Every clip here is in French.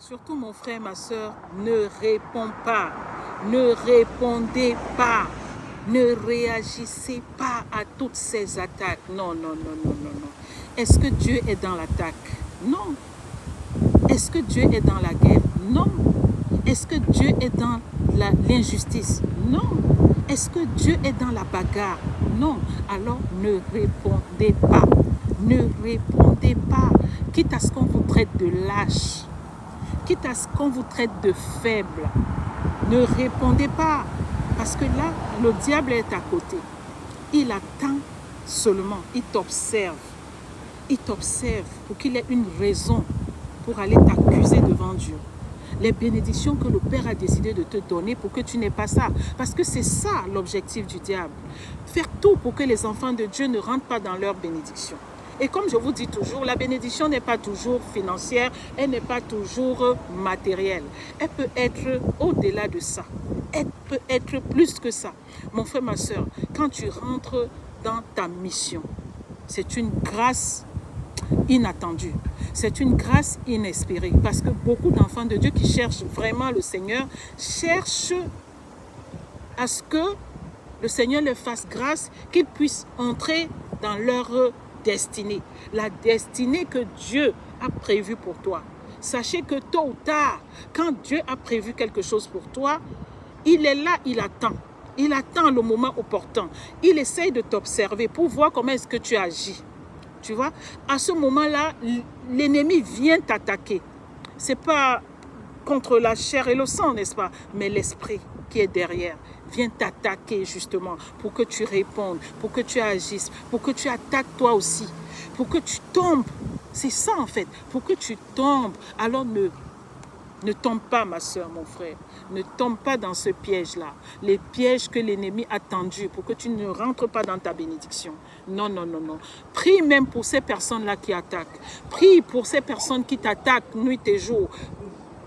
Surtout mon frère, ma soeur, ne réponds pas. Ne répondez pas. Ne réagissez pas à toutes ces attaques. Non, non, non, non, non, non. Est-ce que Dieu est dans l'attaque? Non. Est-ce que Dieu est dans la guerre? Non. Est-ce que Dieu est dans l'injustice? Non. Est-ce que Dieu est dans la bagarre? Non. Alors ne répondez pas. Ne répondez pas. Quitte à ce qu'on vous traite de lâche. Quitte à ce qu'on vous traite de faible. Ne répondez pas. Parce que là, le diable est à côté. Il attend seulement. Il t'observe. Il t'observe pour qu'il ait une raison pour aller t'accuser devant Dieu. Les bénédictions que le Père a décidé de te donner pour que tu n'aies pas ça. Parce que c'est ça l'objectif du diable. Faire tout pour que les enfants de Dieu ne rentrent pas dans leur bénédiction. Et comme je vous dis toujours, la bénédiction n'est pas toujours financière, elle n'est pas toujours matérielle. Elle peut être au-delà de ça. Elle peut être plus que ça. Mon frère, ma soeur, quand tu rentres dans ta mission, c'est une grâce inattendue. C'est une grâce inespérée. Parce que beaucoup d'enfants de Dieu qui cherchent vraiment le Seigneur, cherchent à ce que le Seigneur leur fasse grâce, qu'ils puissent entrer dans leur destinée. La destinée que Dieu a prévue pour toi. Sachez que tôt ou tard, quand Dieu a prévu quelque chose pour toi, il est là, il attend. Il attend le moment opportun. Il essaye de t'observer pour voir comment est-ce que tu agis. Tu vois, à ce moment-là, l'ennemi vient t'attaquer. Ce n'est pas contre la chair et le sang, n'est-ce pas? Mais l'esprit qui est derrière vient t'attaquer justement pour que tu répondes, pour que tu agisses, pour que tu attaques toi aussi, pour que tu tombes. C'est ça en fait, pour que tu tombes. Alors ne tombe pas, ma soeur, mon frère. Ne tombe pas dans ce piège-là. Les pièges que l'ennemi a tendus pour que tu ne rentres pas dans ta bénédiction. Non, non, non, non. Prie même pour ces personnes-là qui attaquent. Prie pour ces personnes qui t'attaquent nuit et jour.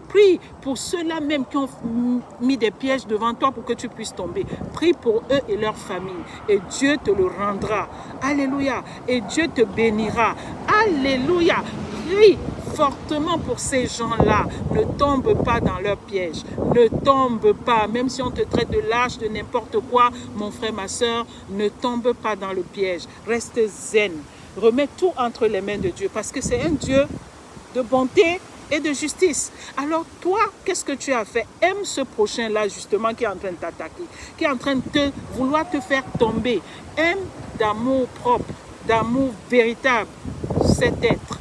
Prie pour ceux-là même qui ont mis des pièges devant toi pour que tu puisses tomber. Prie pour eux et leur famille. Et Dieu te le rendra. Alléluia. Et Dieu te bénira. Alléluia. Prie fortement pour ces gens-là. Ne tombe pas dans leurs pièges. Ne tombe pas. Même si on te traite de lâche, de n'importe quoi, mon frère, ma soeur, ne tombe pas dans le piège. Reste zen. Remets tout entre les mains de Dieu. Parce que c'est un Dieu de bonté et de justice. Alors toi, qu'est-ce que tu as fait? Aime ce prochain-là justement qui est en train de t'attaquer, qui est en train de vouloir te faire tomber. Aime d'amour propre, d'amour véritable cet être.